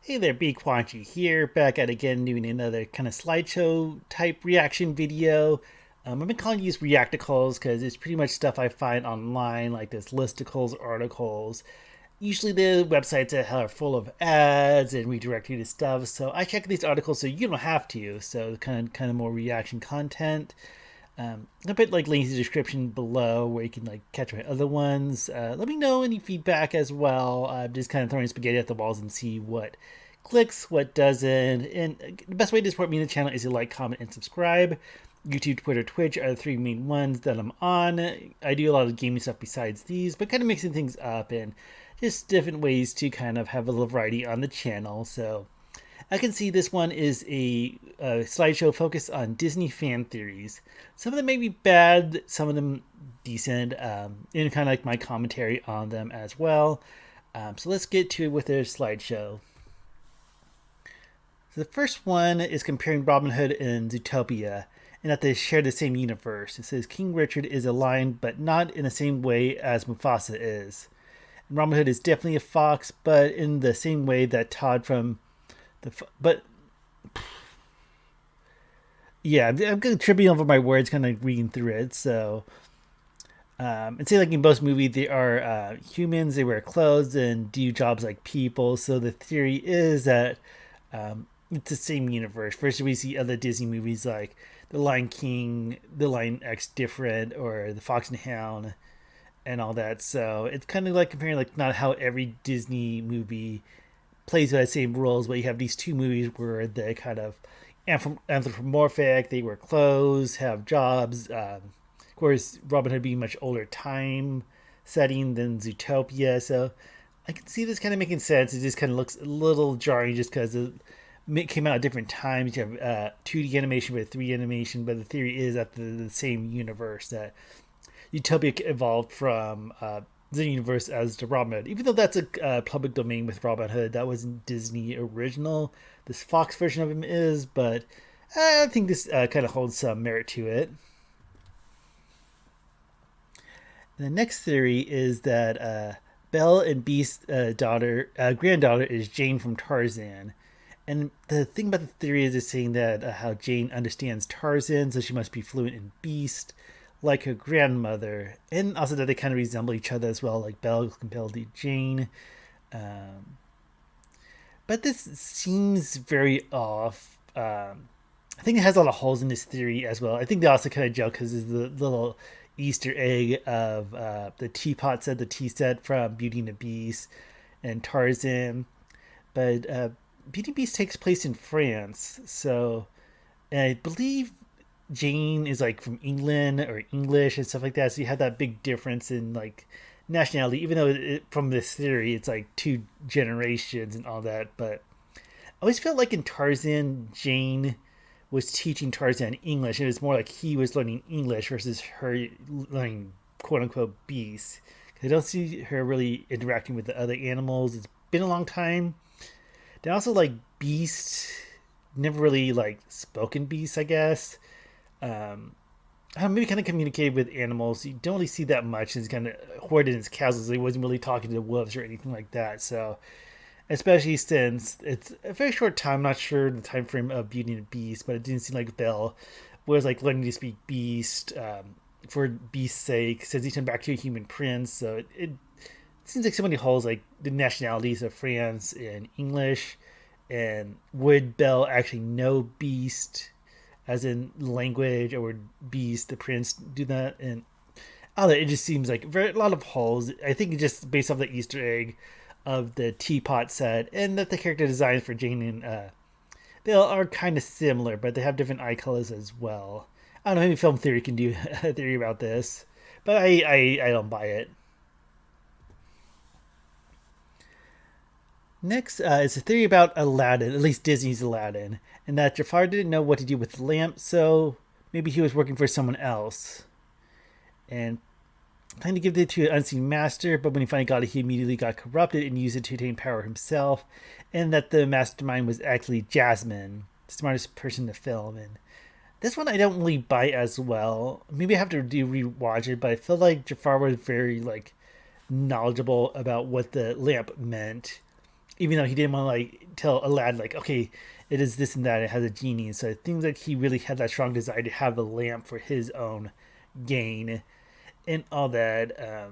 Hey there, BQuanchi here, back at again doing another kind of slideshow type reaction video. I've been calling these React-A-Cles because it's pretty much stuff I find online, like this listicles, articles. Usually the websites that are full of ads and redirect you to stuff, so I check these articles so you don't have to. So kind of more reaction content. I put like links in the description below where you can like catch my other ones. Let me know any feedback as well. Just kind of throwing spaghetti at the walls and see what clicks, what doesn't. And the best way to support me in the channel is to like, comment, and subscribe. YouTube, Twitter, Twitch are the three main ones that I'm on. I do a lot of gaming stuff besides these, but kind of mixing things up and just different ways to kind of have a little variety on the channel. So I can see this one is a slideshow focused on Disney fan theories. Some of them may be bad, some of them decent, and kind of like my commentary on them as well. So let's get to it with their slideshow. So the first one is comparing Robin Hood and Zootopia, and that they share the same universe. It says King Richard is a lion, but not in the same way as Mufasa is. And Robin Hood is definitely a fox, but in the same way that Todd from but yeah, I'm going to tripping over my words, kind of reading through it. So, and say like in both movies, they are humans. They wear clothes and do jobs like people. So the theory is that it's the same universe. First, we see other Disney movies like The Lion King, The Lion X Different, or The Fox and Hound, and all that. So it's kind of like comparing like not how every Disney movie plays by the same rules, but you have these two movies where they kind of anthropomorphic, they wear clothes, have jobs. Of course, Robin Hood being much older time setting than Zootopia, so I can see this kind of making sense. It just kind of looks a little jarring just because it came out at different times. You have 2D animation with 3D animation, but the theory is that the same universe that Utopia evolved from the universe as the Robin Hood. Even though that's a public domain with Robin Hood, that wasn't Disney original. This Fox version of him is, but I think this kind of holds some merit to it. And the next theory is that Belle and Beast's granddaughter is Jane from Tarzan. And the thing about the theory is it's saying that how Jane understands Tarzan, so she must be fluent in Beast, like her grandmother, and also that they kind of resemble each other as well. Like Belle compelled to Jane, um, but this seems very off. I think it has a lot of holes in this theory as well. I think they also kind of joke because it's the little Easter egg of the teapot set, the tea set from Beauty and the Beast and Tarzan. But Beauty and the Beast takes place in France, so and I believe Jane is like from England or English and stuff like that. So you have that big difference in like nationality, even though from this theory it's like two generations and all that. But I always felt like in Tarzan, Jane was teaching Tarzan English. It was more like he was learning English versus her learning quote unquote beast. I don't see her really interacting with the other animals. It's been a long time. They also like beast, never really like spoken beast, I guess. Um, I don't know, maybe kind of communicated with animals. You don't really see that much. He's kind of hoarded in his castles. He wasn't really talking to the wolves or anything like that. So, especially since it's a very short time, I'm not sure the time frame of Beauty and the Beast, but it didn't seem like Belle was like learning to speak Beast for Beast's sake. Since he turned back to a human prince, so it seems like so many holes, like the nationalities of France and English, and would Belle actually know Beast? As in language, or would Beast the prince do that? And I don't know, it just seems like a lot of holes. I think just based off the Easter egg of the teapot set, and that the character designs for Jane and Bill are kind of similar, but they have different eye colors as well. I don't know, maybe film theory can do a theory about this, but I don't buy it. Next is a theory about Aladdin, at least Disney's Aladdin, and that Jafar didn't know what to do with the lamp, so maybe he was working for someone else. And planning to give it to an unseen master, but when he finally got it, he immediately got corrupted and used it to attain power himself. And that the mastermind was actually Jasmine, the smartest person in the film. And this one I don't really buy as well. Maybe I have to rewatch it, but I feel like Jafar was very like knowledgeable about what the lamp meant, even though he didn't want to like tell Aladdin like, okay, it is this and that. It has a genie. So it seems like he really had that strong desire to have the lamp for his own gain and all that.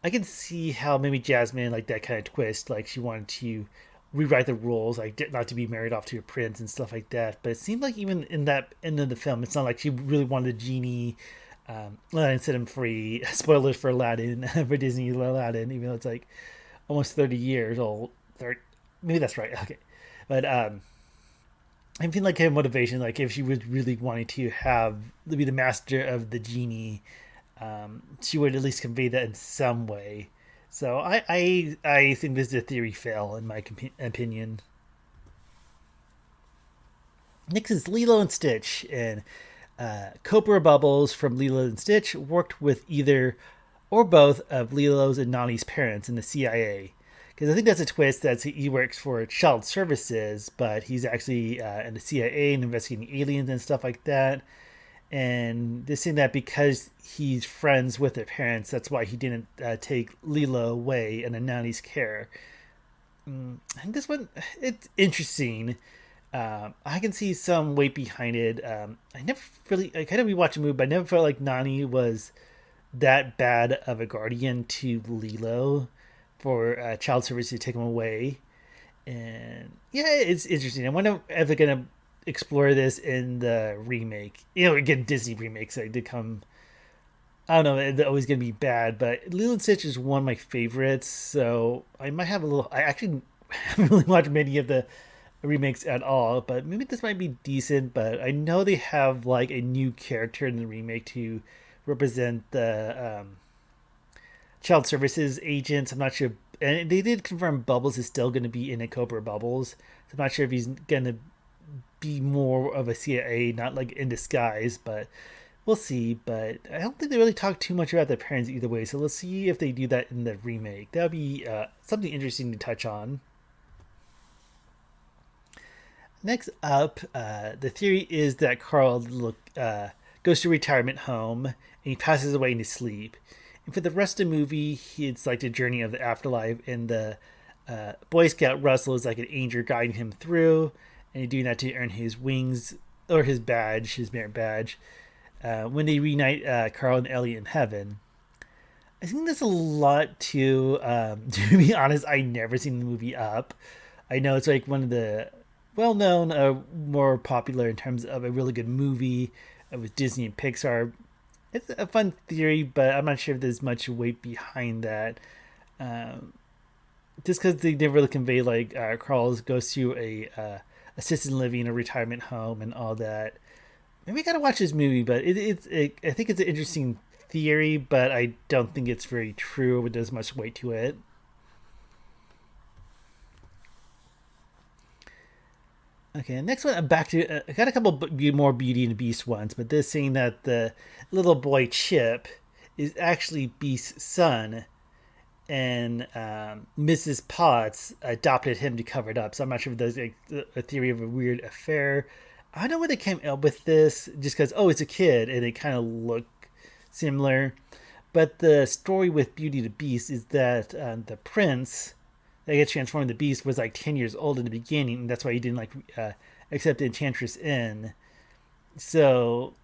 I can see how maybe Jasmine like that kind of twist, like she wanted to rewrite the rules, like not to be married off to a prince and stuff like that. But it seemed like even in that end of the film, it's not like she really wanted a genie. Aladdin set him free. Spoilers for Aladdin for Disney Aladdin, even though it's like almost 30 years old. 30, maybe that's right. Okay, but I feel like her motivation, like if she was really wanting to have to be the master of the genie, she would at least convey that in some way. So I think this is a theory fail in my opinion. Next is Lilo and Stitch, and Copra Bubbles from Lilo and Stitch worked with either or both of Lilo's and Nani's parents in the CIA. Because I think that's a twist that he works for child services, but he's actually in the CIA and investigating aliens and stuff like that. And they're saying that because he's friends with their parents, that's why he didn't take Lilo away in a Nani's care. I think this one, it's interesting. I can see some weight behind it. I never really, I kind of rewatched the movie, but I never felt like Nani was that bad of a guardian to Lilo for child services to take him away. And yeah, it's interesting. I wonder if they're gonna explore this in the remake. You know, again, Disney remakes like did come. I don't know, they're always gonna be bad, but Lilo and Stitch is one of my favorites. So I might have a little. I actually haven't really watched many of the remakes at all, but maybe this might be decent. But I know they have like a new character in the remake to represent the child services agents. I'm not sure, and they did confirm Bubbles is still going to be in a Cobra Bubbles. So I'm not sure if he's going to be more of a CIA, not like in disguise, but we'll see. But I don't think they really talk too much about their parents either way. So let's see if they do that in the remake. That would be something interesting to touch on. Next up, the theory is that Carl goes to a retirement home and he passes away in his sleep. And for the rest of the movie, it's like the journey of the afterlife, and the Boy Scout Russell is like an angel guiding him through, and he's doing that to earn his wings or his badge, his merit badge. When they reunite Carl and Elliot in heaven, I think there's a lot to. To be honest, I never seen the movie Up. I know it's like one of the well-known, more popular in terms of a really good movie with Disney and Pixar. It's a fun theory, but I'm not sure if there's much weight behind that. Um, just because they never really convey like Carl goes to a assisted living, a retirement home, and all that. Maybe I gotta watch this movie, but I think it's an interesting theory, but I don't think it's very true. It does much weight to it. Okay, next one. Back to I got a couple more Beauty and the Beast ones, but this saying that the little boy Chip is actually Beast's son, and Mrs. Potts adopted him to cover it up. So I'm not sure if there's like a theory of a weird affair. I don't know where they came up with this, just because it's a kid and they kind of look similar. But the story with Beauty and the Beast is that the prince that gets transformed into Beast was like 10 years old in the beginning, and that's why he didn't like accept the Enchantress in. So,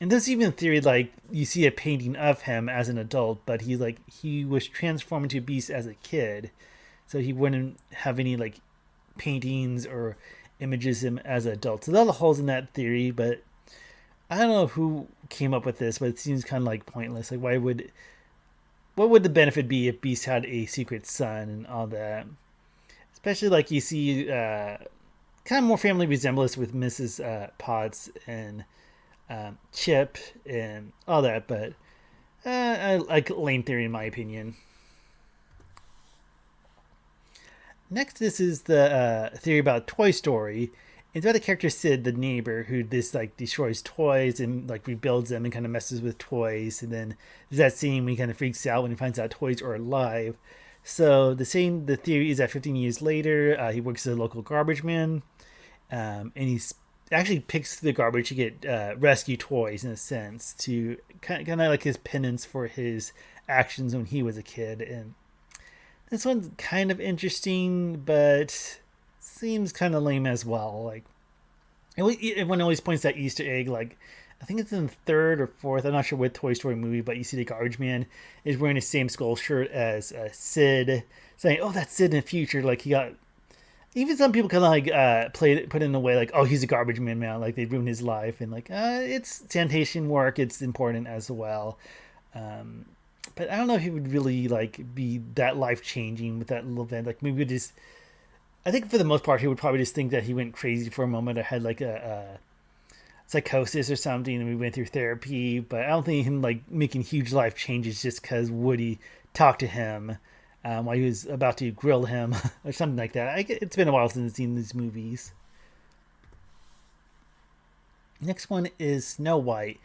and there's even a theory like you see a painting of him as an adult, but he was transformed into a Beast as a kid, so he wouldn't have any like paintings or images of him as an adult. So there are the holes in that theory, but I don't know who came up with this, but it seems kind of like pointless. Like, what would the benefit be if Beast had a secret son and all that? Especially like you see kind of more family resemblance with Mrs. Potts and Chip and all that, but I like lame theory in my opinion. Next, this is the theory about Toy Story. It's about the character Sid, the neighbor, who this like destroys toys and like rebuilds them and kind of messes with toys. And then there's that scene when he kind of freaks out when he finds out toys are alive. So the theory is that 15 years later, he works as a local garbage man, and he's actually picks the garbage to get rescue toys in a sense to kind of like his penance for his actions when he was a kid. And This one's kind of interesting, but seems kind of lame as well. Like everyone always points that Easter egg, like I think it's in the third or fourth. I'm not sure what Toy Story movie, but you see the garbage man is wearing the same skull shirt as Sid, saying, "Oh, that's Sid in the future." Like he got. Even some people kind of like put it in a way like, "Oh, he's a garbage man now." Like they ruined his life, and like it's sanitation work. It's important as well. Um, but I don't know if he would really like be that life changing with that little event. Like maybe just. I think for the most part, he would probably just think that he went crazy for a moment or had like a psychosis or something, and we went through therapy. But I don't think him like making huge life changes just because Woody talked to him while he was about to grill him or something like that. It's been a while since I've seen these movies. Next one is Snow White,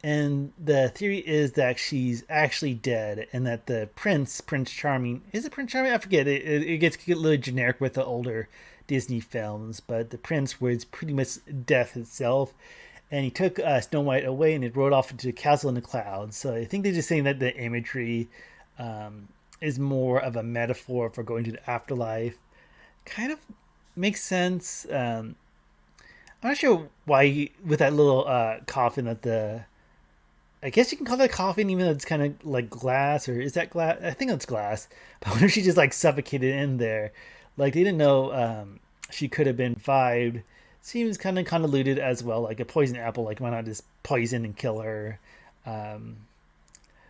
and the theory is that she's actually dead, and that the Prince Charming, is it Prince Charming? I forget. It gets a little generic with the older Disney films, but the prince was pretty much death itself, and he took Snow White away and it rode off into a castle in the clouds. So I think they're just saying that the imagery is more of a metaphor for going to the afterlife. Kind of makes sense. I'm not sure why with that little coffin that the I guess you can call that coffin even though it's kind of like glass, or is that glass? I think it's glass. But what if she just like suffocated in there? Like they didn't know she could have been vibed. Seems kind of convoluted as well. Like a poison apple, like why not just poison and kill her? Um,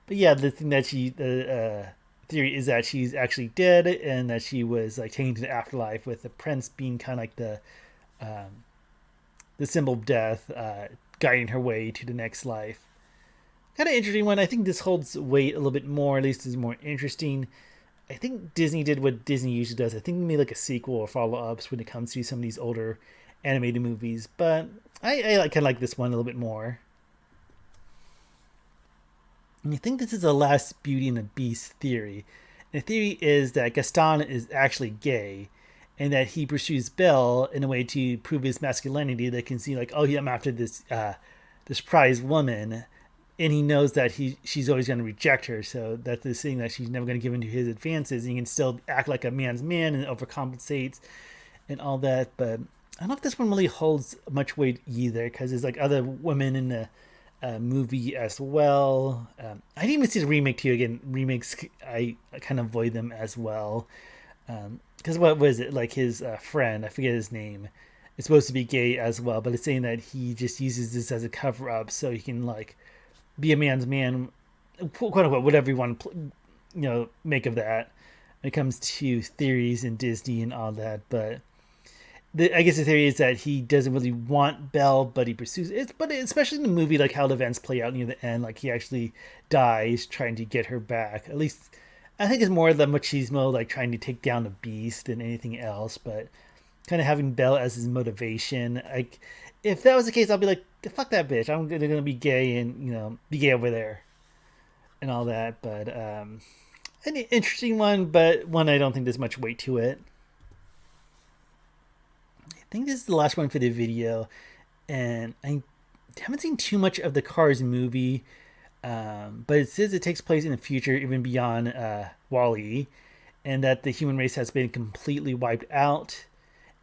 but yeah, the thing that the theory is that she's actually dead and that she was like taken to the afterlife, with the prince being kind of like um, the symbol of death, guiding her way to the next life. Kind of interesting one. I think this holds weight a little bit more. At least is more interesting. I think Disney did what Disney usually does. I think they made like a sequel or follow ups when it comes to some of these older animated movies. But I kind of like this one a little bit more. And I think this is the last Beauty and the Beast theory. And the theory is that Gaston is actually gay, and that he pursues Belle in a way to prove his masculinity. They can see like, oh yeah, I'm after this prize woman, and he knows that she's always going to reject her. So that's the thing, that she's never going to give in to his advances. And he can still act like a man's man and overcompensates and all that. But I don't know if this one really holds much weight either, because there's like other women in the movie as well. I didn't even see the remake too. Again, remakes I kind of avoid them as well. Because what was it, like his friend? I forget his name. It's supposed to be gay as well, but it's saying that he just uses this as a cover up so he can like be a man's man, quote unquote, whatever you want to make of that when it comes to theories in Disney and all that. But I guess the theory is that he doesn't really want Belle, but he pursues it. But especially in the movie, like how the events play out near the end, like he actually dies trying to get her back. At least I think it's more the machismo, like trying to take down the beast than anything else. But kind of having Belle as his motivation, like if that was the case, I'll be like, fuck that bitch. I'm gonna be gay and be gay over there and all that. But an interesting one, but one I don't think there's much weight to it. I think this is the last one for the video, and I haven't seen too much of the Cars movie, but it says it takes place in the future, even beyond Wall-E, and that the human race has been completely wiped out,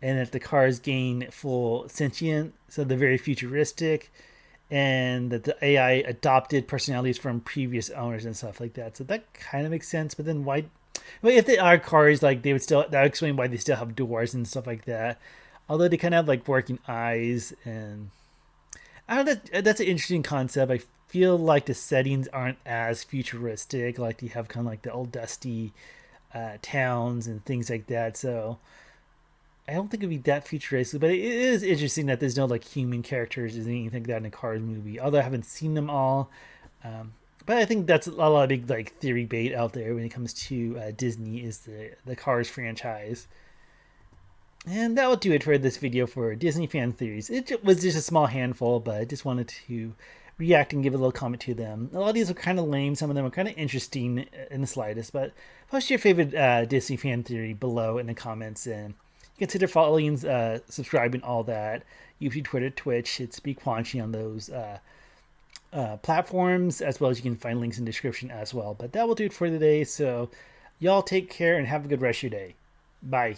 and that the cars gain full sentient, so they're very futuristic, and that the AI adopted personalities from previous owners and stuff like that. So that kind of makes sense. But then why? Well, if they are cars, like they would still that would explain why they still have doors and stuff like that. Although they kind of have like working eyes, and I don't know. That's an interesting concept. I feel like the settings aren't as futuristic. Like you have kind of like the old dusty towns and things like that. So I don't think it'd be that futuristic, but it is interesting that there's no like human characters or anything like that in a Cars movie. Although I haven't seen them all, but I think that's a lot of big like theory bait out there when it comes to Disney is the Cars franchise. And that will do it for this video for Disney fan theories. It was just a small handful, but I just wanted to react and give a little comment to them. A lot of these are kind of lame. Some of them are kind of interesting in the slightest. But post your favorite Disney fan theory below in the comments, and consider following, subscribing, all that. YouTube, Twitter, Twitch. It's BQuanchi on those platforms, as well as you can find links in the description as well. But that will do it for today. So Y'all take care and have a good rest of your day. Bye.